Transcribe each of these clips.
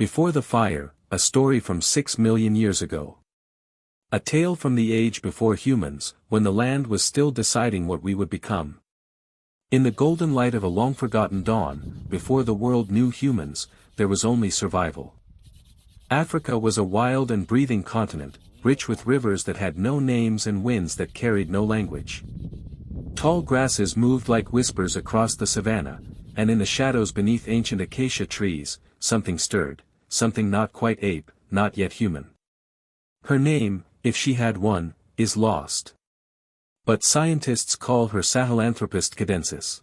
Before the Fire, a story from 6 million years ago. A tale from the age before humans, when the land was still deciding what we would become. In the golden light of a long-forgotten dawn, before the world knew humans, there was only survival. Africa was a wild and breathing continent, rich with rivers that had no names and winds that carried no language. Tall grasses moved like whispers across the savanna, and in the shadows beneath ancient acacia trees, something stirred, something not quite ape, not yet human. Her name, if she had one, is lost. But scientists call her Sahelanthropus cadensis.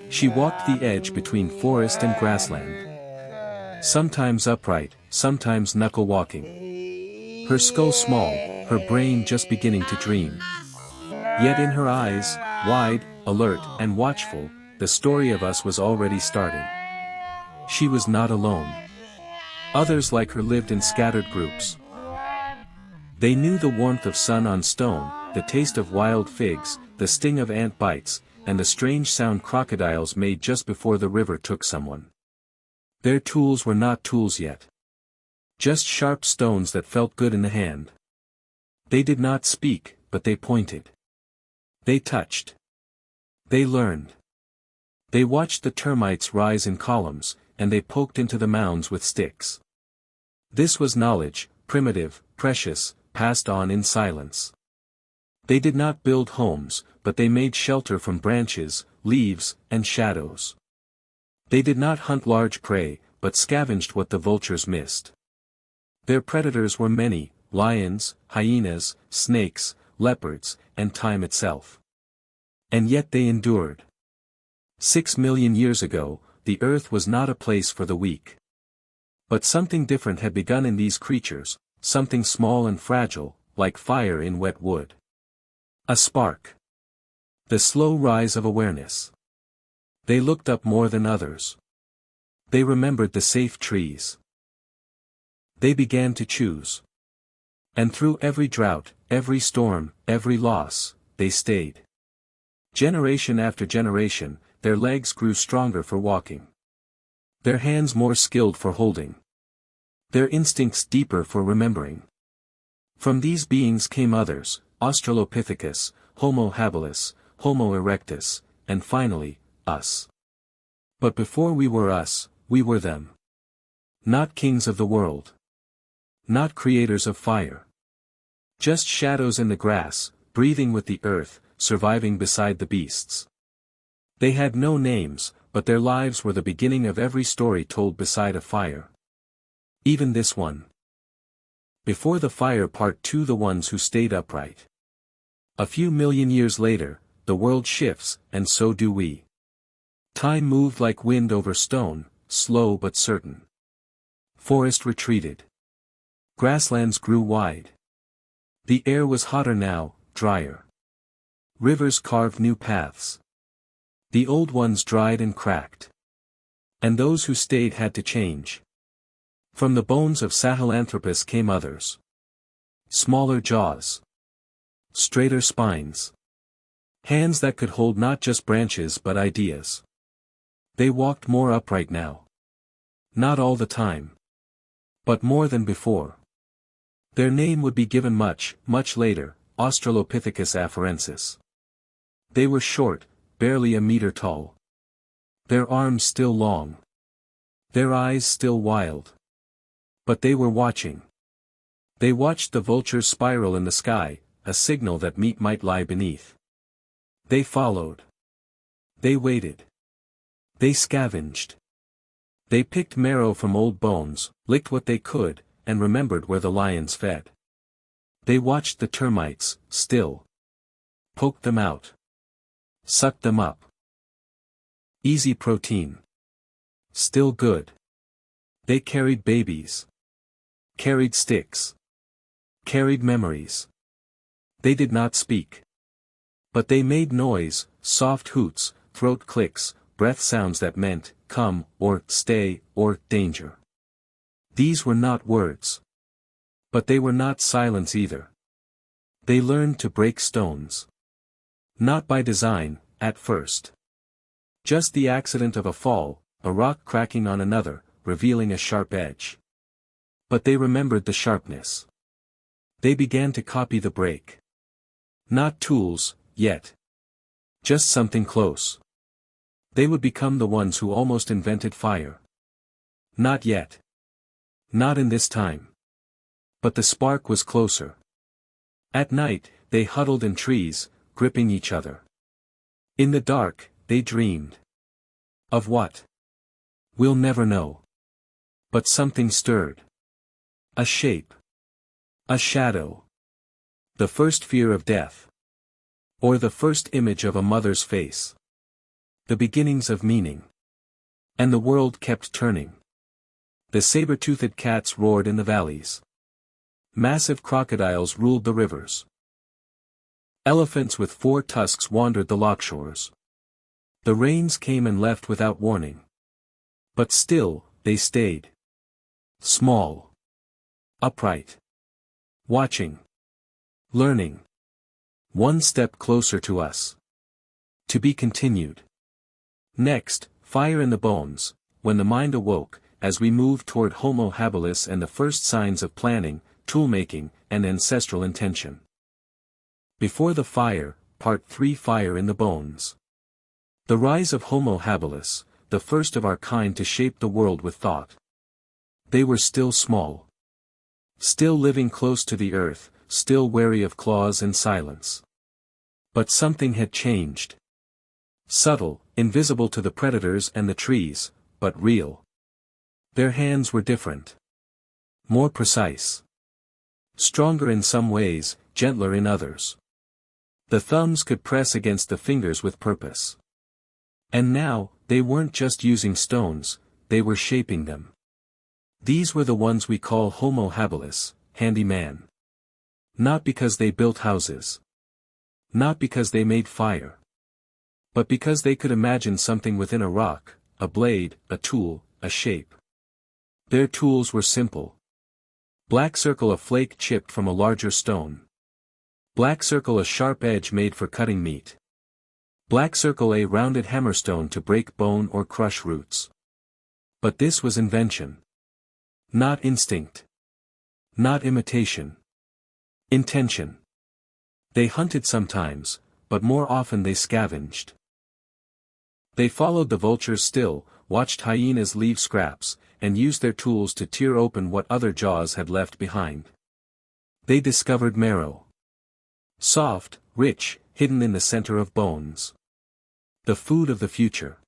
She walked the edge between forest and grassland. Sometimes upright, sometimes knuckle-walking. Her skull small, her brain just beginning to dream. Yet in her eyes, wide, alert and watchful, the story of us was already starting. She was not alone. Others like her lived in scattered groups. They knew the warmth of sun on stone, the taste of wild figs, the sting of ant bites, and the strange sound crocodiles made just before the river took someone. Their tools were not tools yet. Just sharp stones that felt good in the hand. They did not speak, but they pointed. They touched. They learned. They watched the termites rise in columns, and they poked into the mounds with sticks. This was knowledge, primitive, precious, passed on in silence. They did not build homes, but they made shelter from branches, leaves, and shadows. They did not hunt large prey, but scavenged what the vultures missed. Their predators were many, lions, hyenas, snakes, leopards, and time itself. And yet they endured. 6 million years ago, the earth was not a place for the weak. But something different had begun in these creatures, something small and fragile, like fire in wet wood. A spark. The slow rise of awareness. They looked up more than others. They remembered the safe trees. They began to choose. And through every drought, every storm, every loss, they stayed. Generation after generation, their legs grew stronger for walking. Their hands more skilled for holding. Their instincts deeper for remembering. From these beings came others, Australopithecus, Homo habilis, Homo erectus, and finally, us. But before we were us, we were them. Not kings of the world. Not creators of fire. Just shadows in the grass, breathing with the earth, surviving beside the beasts. They had no names, but their lives were the beginning of every story told beside a fire. Even this one. Before the Fire Part 2, the ones who stayed upright. A few million years later, the world shifts, and so do we. Time moved like wind over stone, slow but certain. Forest retreated. Grasslands grew wide. The air was hotter now, drier. Rivers carved new paths. The old ones dried and cracked. And those who stayed had to change. From the bones of Sahelanthropus came others. Smaller jaws. Straighter spines. Hands that could hold not just branches but ideas. They walked more upright now. Not all the time. But more than before. Their name would be given much, much later, Australopithecus afarensis. They were short, barely a meter tall. Their arms still long. Their eyes still wild. But they were watching. They watched the vultures spiral in the sky, a signal that meat might lie beneath. They followed. They waited. They scavenged. They picked marrow from old bones, licked what they could, and remembered where the lions fed. They watched the termites, still. Poked them out. Sucked them up. Easy protein. Still good. They carried babies. Carried sticks. Carried memories. They did not speak. But they made noise, soft hoots, throat clicks, breath sounds that meant, come, or stay, or danger. These were not words. But they were not silence either. They learned to break stones. Not by design, at first. Just the accident of a fall, a rock cracking on another, revealing a sharp edge. But they remembered the sharpness. They began to copy the break. Not tools, yet. Just something close. They would become the ones who almost invented fire. Not yet. Not in this time. But the spark was closer. At night, they huddled in trees, gripping each other. In the dark, they dreamed. Of what? We'll never know. But something stirred. A shape. A shadow. The first fear of death. Or the first image of a mother's face. The beginnings of meaning. And the world kept turning. The saber-toothed cats roared in the valleys. Massive crocodiles ruled the rivers. Elephants with 4 tusks wandered the lockshores. The rains came and left without warning. But still, they stayed. Small. Upright. Watching. Learning. One step closer to us. To be continued. Next, fire in the bones, when the mind awoke, as we moved toward Homo habilis and the first signs of planning, toolmaking, and ancestral intention. Before the fire, Part 3 Fire in the Bones. The rise of Homo habilis, the first of our kind to shape the world with thought. They were still small. Still living close to the earth, still wary of claws and silence. But something had changed. Subtle, invisible to the predators and the trees, but real. Their hands were different. More precise. Stronger in some ways, gentler in others. The thumbs could press against the fingers with purpose. And now, they weren't just using stones, they were shaping them. These were the ones we call Homo habilis, handy man. Not because they built houses. Not because they made fire. But because they could imagine something within a rock, a blade, a tool, a shape. Their tools were simple. Black circle a flake chipped from a larger stone. Black circle a sharp edge made for cutting meat. Black circle a rounded hammerstone to break bone or crush roots. But this was invention. Not instinct. Not imitation. Intention. They hunted sometimes, but more often they scavenged. They followed the vultures still, watched hyenas leave scraps, and used their tools to tear open what other jaws had left behind. They discovered marrow. Soft, rich, hidden in the center of bones. The food of the future.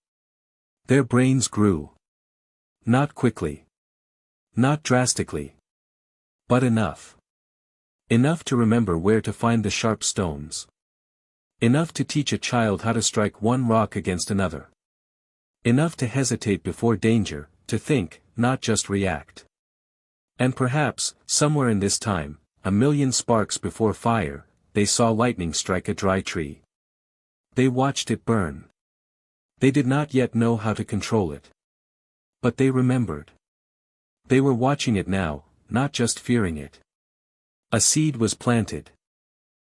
Their brains grew. Not quickly. Not drastically. But enough. Enough to remember where to find the sharp stones. Enough to teach a child how to strike one rock against another. Enough to hesitate before danger, to think, not just react. And perhaps, somewhere in this time, 1,000,000 sparks before fire, they saw lightning strike a dry tree. They watched it burn. They did not yet know how to control it. But they remembered. They were watching it now, not just fearing it. A seed was planted.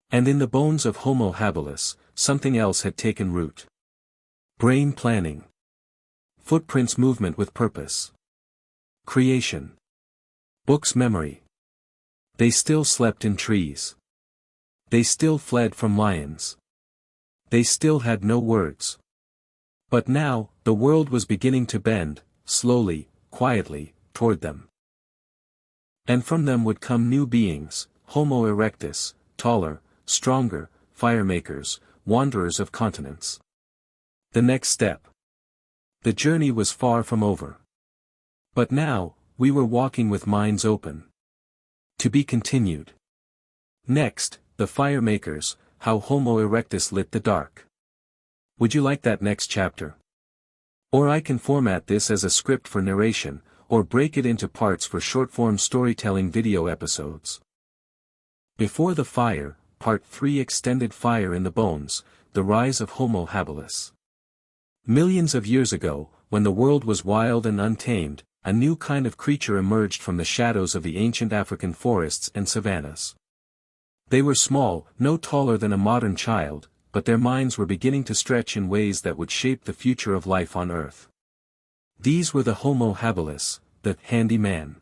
And in the bones of Homo habilis, something else had taken root. Brain planning. Footprints movement with purpose. Creation. Books memory. They still slept in trees. They still fled from lions. They still had no words. But now, the world was beginning to bend, slowly, quietly, toward them. And from them would come new beings, Homo erectus, taller, stronger, firemakers, wanderers of continents. The next step. The journey was far from over. But now, we were walking with minds open. To be continued. Next, the firemakers, how Homo erectus lit the dark. Would you like that next chapter? Or I can format this as a script for narration, or break it into parts for short-form storytelling video episodes. Before the fire, Part 3 Extended Fire in the Bones, The Rise of Homo habilis. Millions of years ago, when the world was wild and untamed, a new kind of creature emerged from the shadows of the ancient African forests and savannas. They were small, no taller than a modern child, but their minds were beginning to stretch in ways that would shape the future of life on Earth. These were the Homo habilis, the handy man.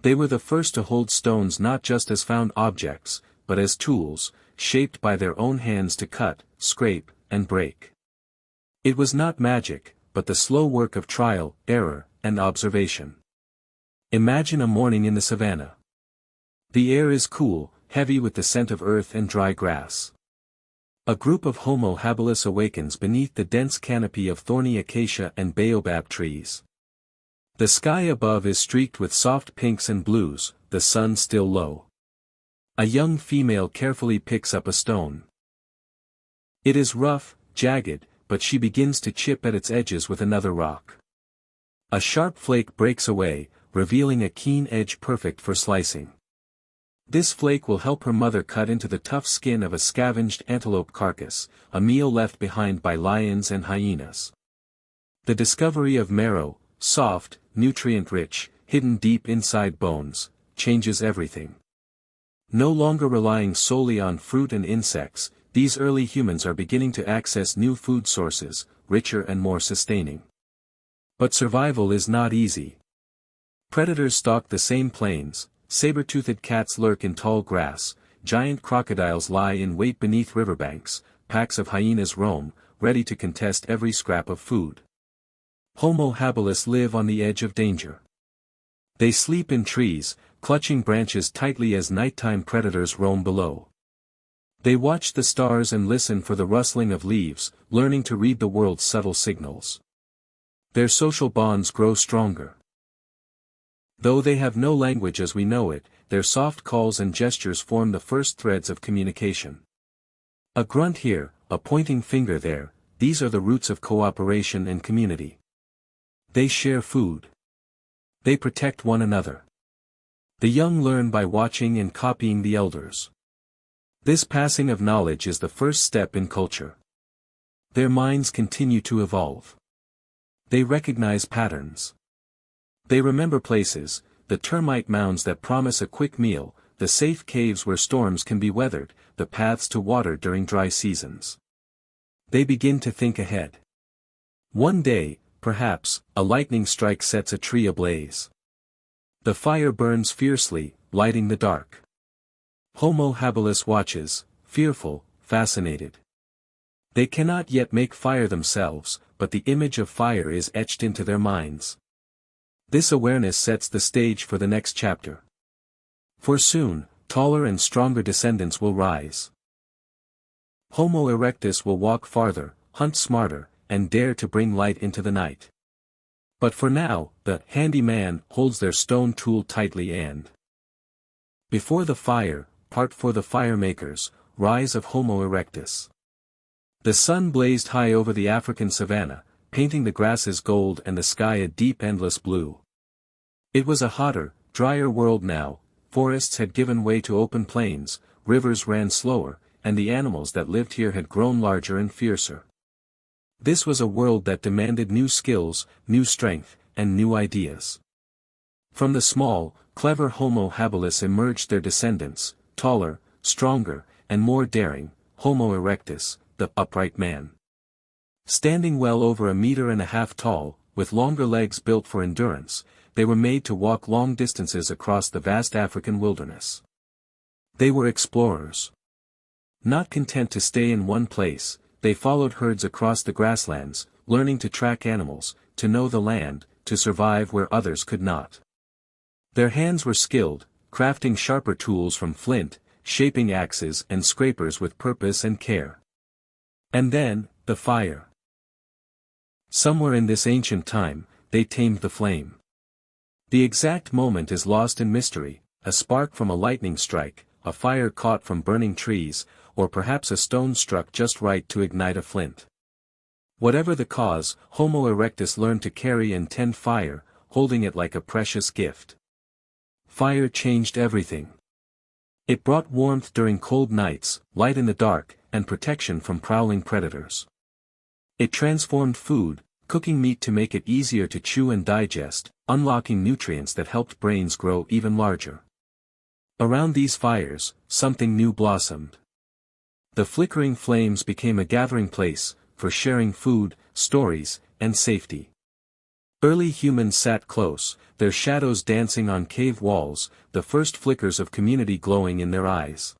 They were the first to hold stones not just as found objects, but as tools, shaped by their own hands to cut, scrape, and break. It was not magic, but the slow work of trial, error, and observation. Imagine a morning in the savanna. The air is cool, heavy with the scent of earth and dry grass. A group of Homo habilis awakens beneath the dense canopy of thorny acacia and baobab trees. The sky above is streaked with soft pinks and blues, the sun still low. A young female carefully picks up a stone. It is rough, jagged, but she begins to chip at its edges with another rock. A sharp flake breaks away, revealing a keen edge perfect for slicing. This flake will help her mother cut into the tough skin of a scavenged antelope carcass, a meal left behind by lions and hyenas. The discovery of marrow, soft, nutrient-rich, hidden deep inside bones, changes everything. No longer relying solely on fruit and insects, these early humans are beginning to access new food sources, richer and more sustaining. But survival is not easy. Predators stalk the same plains, saber-toothed cats lurk in tall grass, giant crocodiles lie in wait beneath riverbanks, packs of hyenas roam, ready to contest every scrap of food. Homo habilis live on the edge of danger. They sleep in trees, clutching branches tightly as nighttime predators roam below. They watch the stars and listen for the rustling of leaves, learning to read the world's subtle signals. Their social bonds grow stronger. Though they have no language as we know it, their soft calls and gestures form the first threads of communication. A grunt here, a pointing finger there, these are the roots of cooperation and community. They share food. They protect one another. The young learn by watching and copying the elders. This passing of knowledge is the first step in culture. Their minds continue to evolve. They recognize patterns. They remember places, the termite mounds that promise a quick meal, the safe caves where storms can be weathered, the paths to water during dry seasons. They begin to think ahead. One day, perhaps, a lightning strike sets a tree ablaze. The fire burns fiercely, lighting the dark. Homo habilis watches, fearful, fascinated. They cannot yet make fire themselves, but the image of fire is etched into their minds. This awareness sets the stage for the next chapter. For soon, taller and stronger descendants will rise. Homo erectus will walk farther, hunt smarter, and dare to bring light into the night. But for now, the handy man holds their stone tool tightly and before the fire, part for the firemakers, rise of Homo erectus. The sun blazed high over the African savanna, painting the grasses gold and the sky a deep endless blue. It was a hotter, drier world now, forests had given way to open plains, rivers ran slower, and the animals that lived here had grown larger and fiercer. This was a world that demanded new skills, new strength, and new ideas. From the small, clever Homo habilis emerged their descendants, taller, stronger, and more daring, Homo erectus, the upright man. Standing well over 1.5 meters tall, with longer legs built for endurance, they were made to walk long distances across the vast African wilderness. They were explorers. Not content to stay in one place, they followed herds across the grasslands, learning to track animals, to know the land, to survive where others could not. Their hands were skilled, crafting sharper tools from flint, shaping axes and scrapers with purpose and care. And then, the fire. Somewhere in this ancient time, they tamed the flame. The exact moment is lost in mystery, a spark from a lightning strike, a fire caught from burning trees, or perhaps a stone struck just right to ignite a flint. Whatever the cause, Homo erectus learned to carry and tend fire, holding it like a precious gift. Fire changed everything. It brought warmth during cold nights, light in the dark, and protection from prowling predators. It transformed food, cooking meat to make it easier to chew and digest, unlocking nutrients that helped brains grow even larger. Around these fires, something new blossomed. The flickering flames became a gathering place, for sharing food, stories, and safety. Early humans sat close, their shadows dancing on cave walls, the first flickers of community glowing in their eyes.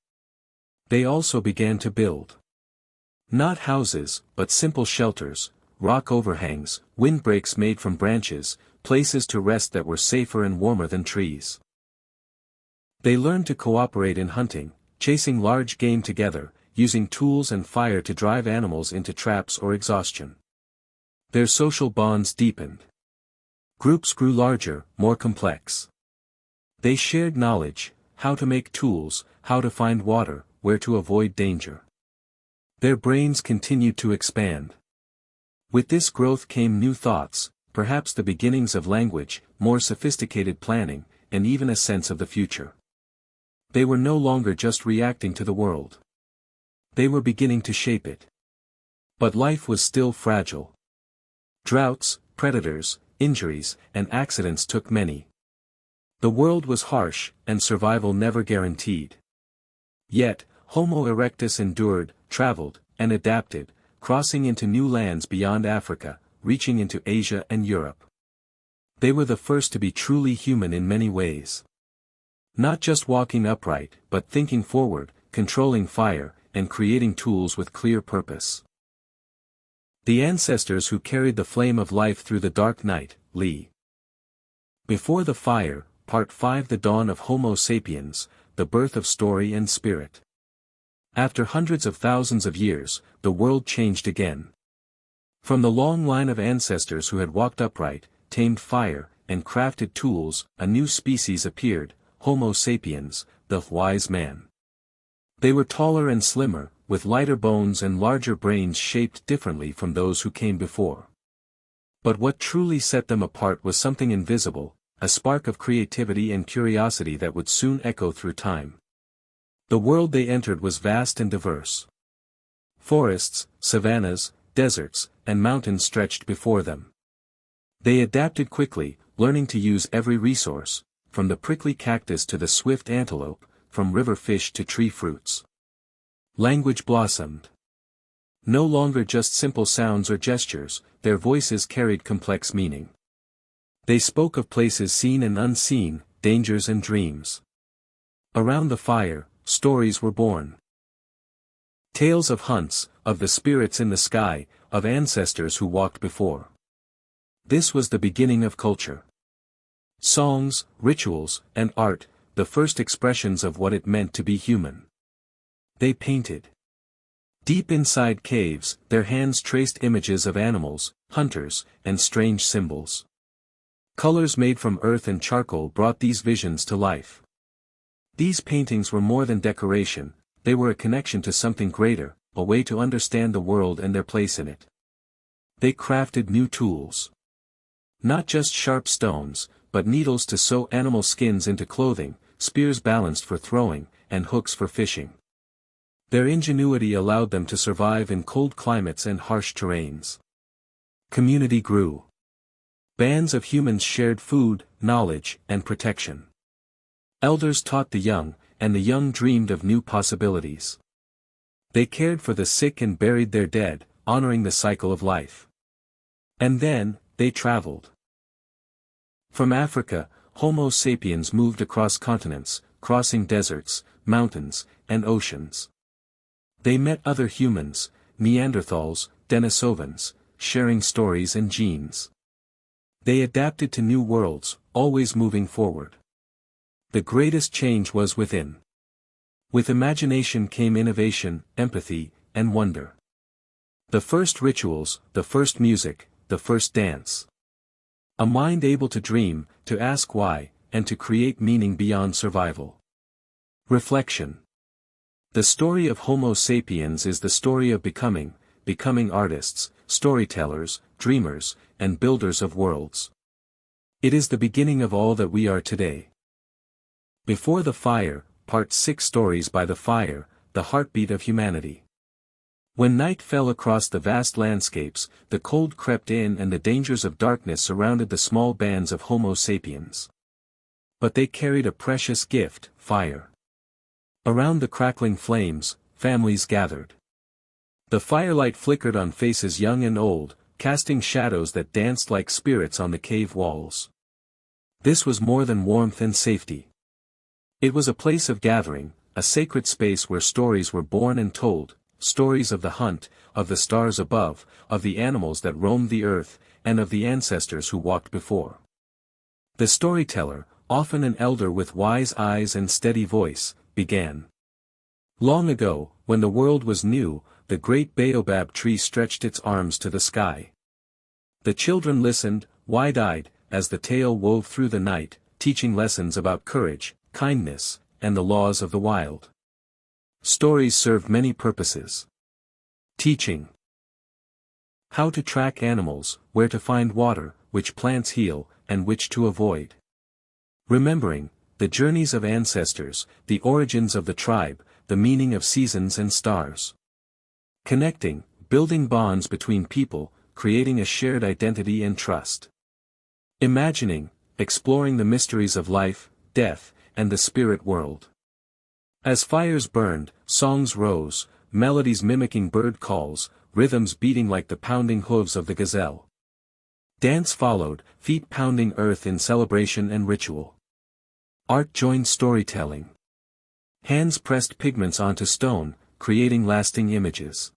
They also began to build. Not houses, but simple shelters, rock overhangs, windbreaks made from branches, places to rest that were safer and warmer than trees. They learned to cooperate in hunting, chasing large game together, using tools and fire to drive animals into traps or exhaustion. Their social bonds deepened. Groups grew larger, more complex. They shared knowledge, how to make tools, how to find water, where to avoid danger. Their brains continued to expand. With this growth came new thoughts, perhaps the beginnings of language, more sophisticated planning, and even a sense of the future. They were no longer just reacting to the world. They were beginning to shape it. But life was still fragile. Droughts, predators, injuries, and accidents took many. The world was harsh, and survival never guaranteed. Yet, Homo erectus endured, traveled, and adapted, crossing into new lands beyond Africa, reaching into Asia and Europe. They were the first to be truly human in many ways. Not just walking upright, but thinking forward, controlling fire, and creating tools with clear purpose. The ancestors who carried the flame of life through the dark night, Lee. Before the Fire, Part 5. The Dawn of Homo sapiens, the Birth of Story and Spirit. After hundreds of thousands of years, the world changed again. From the long line of ancestors who had walked upright, tamed fire, and crafted tools, a new species appeared, Homo sapiens, the wise man. They were taller and slimmer, with lighter bones and larger brains shaped differently from those who came before. But what truly set them apart was something invisible, a spark of creativity and curiosity that would soon echo through time. The world they entered was vast and diverse. Forests, savannas, deserts, and mountains stretched before them. They adapted quickly, learning to use every resource, from the prickly cactus to the swift antelope, from river fish to tree fruits. Language blossomed. No longer just simple sounds or gestures, their voices carried complex meaning. They spoke of places seen and unseen, dangers and dreams. Around the fire, stories were born. Tales of hunts, of the spirits in the sky, of ancestors who walked before. This was the beginning of culture. Songs, rituals, and art, the first expressions of what it meant to be human. They painted. Deep inside caves, their hands traced images of animals, hunters, and strange symbols. Colors made from earth and charcoal brought these visions to life. These paintings were more than decoration, they were a connection to something greater, a way to understand the world and their place in it. They crafted new tools. Not just sharp stones, but needles to sew animal skins into clothing, spears balanced for throwing, and hooks for fishing. Their ingenuity allowed them to survive in cold climates and harsh terrains. Community grew. Bands of humans shared food, knowledge, and protection. Elders taught the young, and the young dreamed of new possibilities. They cared for the sick and buried their dead, honoring the cycle of life. And then, they traveled. From Africa, Homo sapiens moved across continents, crossing deserts, mountains, and oceans. They met other humans, Neanderthals, Denisovans, sharing stories and genes. They adapted to new worlds, always moving forward. The greatest change was within. With imagination came innovation, empathy, and wonder. The first rituals, the first music, the first dance. A mind able to dream, to ask why, and to create meaning beyond survival. Reflection. The story of Homo sapiens is the story of becoming artists, storytellers, dreamers, and builders of worlds. It is the beginning of all that we are today. Before the Fire, Part 6. Stories by the Fire, the heartbeat of humanity. When night fell across the vast landscapes, the cold crept in and the dangers of darkness surrounded the small bands of Homo sapiens. But they carried a precious gift, fire. Around the crackling flames, families gathered. The firelight flickered on faces young and old, casting shadows that danced like spirits on the cave walls. This was more than warmth and safety. It was a place of gathering, a sacred space where stories were born and told, stories of the hunt, of the stars above, of the animals that roamed the earth, and of the ancestors who walked before. The storyteller, often an elder with wise eyes and steady voice, began. Long ago, when the world was new, the great baobab tree stretched its arms to the sky. The children listened, wide-eyed, as the tale wove through the night, teaching lessons about courage, kindness, and the laws of the wild. Stories served many purposes. Teaching how to track animals, where to find water, which plants heal, and which to avoid. Remembering the journeys of ancestors, the origins of the tribe, the meaning of seasons and stars. Connecting, building bonds between people, creating a shared identity and trust. Imagining, exploring the mysteries of life, death, and the spirit world. As fires burned, songs rose, melodies mimicking bird calls, rhythms beating like the pounding hooves of the gazelle. Dance followed, feet pounding earth in celebration and ritual. Art joined storytelling. Hands pressed pigments onto stone, creating lasting images.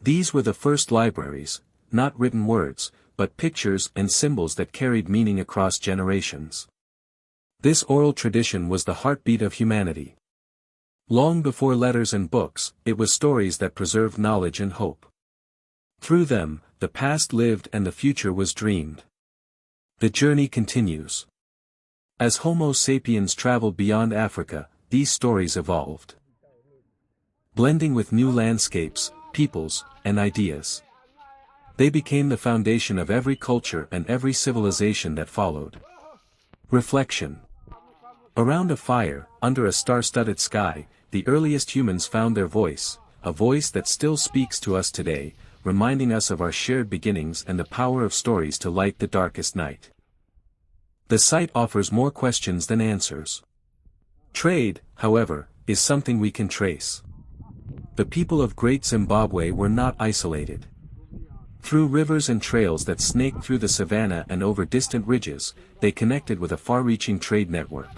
These were the first libraries, not written words, but pictures and symbols that carried meaning across generations. This oral tradition was the heartbeat of humanity. Long before letters and books, it was stories that preserved knowledge and hope. Through them, the past lived and the future was dreamed. The journey continues. As Homo sapiens traveled beyond Africa, these stories evolved. Blending with new landscapes, peoples, and ideas. They became the foundation of every culture and every civilization that followed. Reflection. Around a fire, under a star-studded sky, the earliest humans found their voice, a voice that still speaks to us today, reminding us of our shared beginnings and the power of stories to light the darkest night. The site offers more questions than answers. Trade, however, is something we can trace. The people of Great Zimbabwe were not isolated. Through rivers and trails that snaked through the savanna and over distant ridges, they connected with a far-reaching trade network.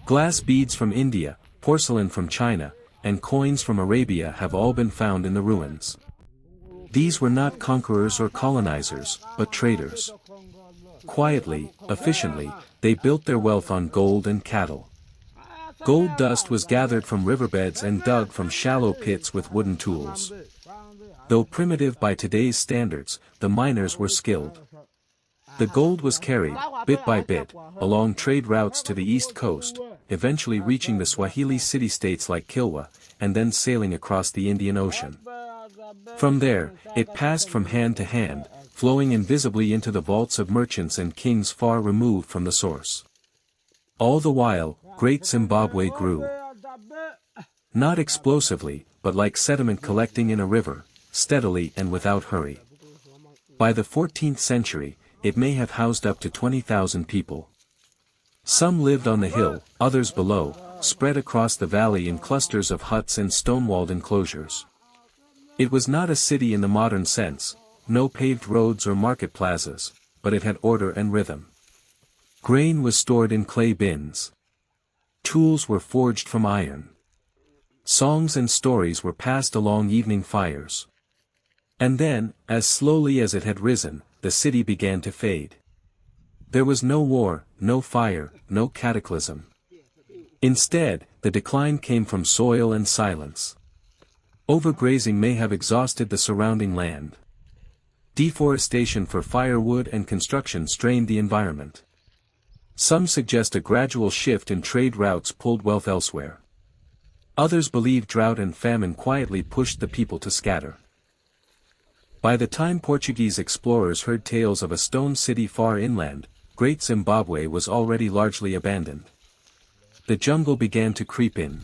Glass beads from India, porcelain from China, and coins from Arabia have all been found in the ruins. These were not conquerors or colonizers, but traders. Quietly, efficiently, they built their wealth on gold and cattle. Gold dust was gathered from riverbeds and dug from shallow pits with wooden tools. Though primitive by today's standards, the miners were skilled. The gold was carried, bit by bit, along trade routes to the east coast, eventually reaching the Swahili city-states like Kilwa, and then sailing across the Indian Ocean. From there, it passed from hand to hand, flowing invisibly into the vaults of merchants and kings far removed from the source. All the while, Great Zimbabwe grew. Not explosively, but like sediment collecting in a river, steadily and without hurry. By the 14th century, it may have housed up to 20,000 people. Some lived on the hill, others below, spread across the valley in clusters of huts and stone-walled enclosures. It was not a city in the modern sense, no paved roads or market plazas, but it had order and rhythm. Grain was stored in clay bins. Tools were forged from iron. Songs and stories were passed along evening fires. And then, as slowly as it had risen, the city began to fade. There was no war, no fire, no cataclysm. Instead, the decline came from soil and silence. Overgrazing may have exhausted the surrounding land. Deforestation for firewood and construction strained the environment. Some suggest a gradual shift in trade routes pulled wealth elsewhere. Others believe drought and famine quietly pushed the people to scatter. By the time Portuguese explorers heard tales of a stone city far inland, Great Zimbabwe was already largely abandoned. The jungle began to creep in.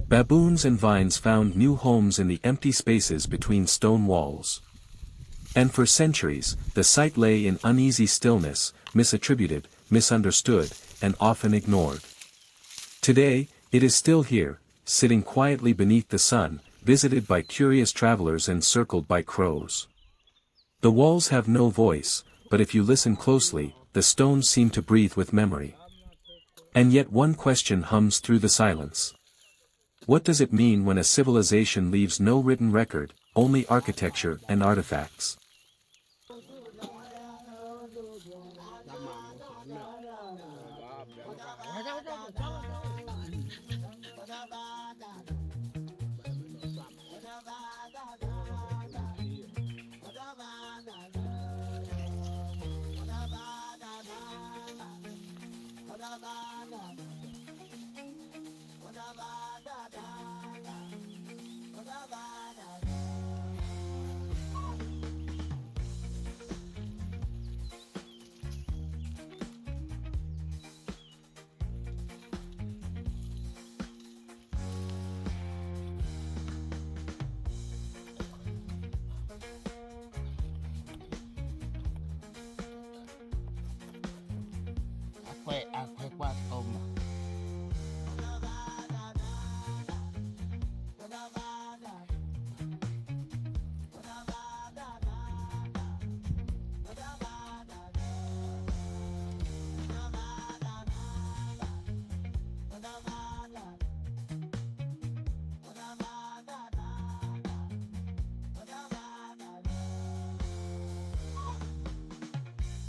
Baboons and vines found new homes in the empty spaces between stone walls. And for centuries, the site lay in uneasy stillness, misattributed, misunderstood, and often ignored. Today, it is still here, sitting quietly beneath the sun, visited by curious travelers and circled by crows. The walls have no voice, but if you listen closely, the stones seem to breathe with memory. And yet one question hums through the silence. What does it mean when a civilization leaves no written record, only architecture and artifacts?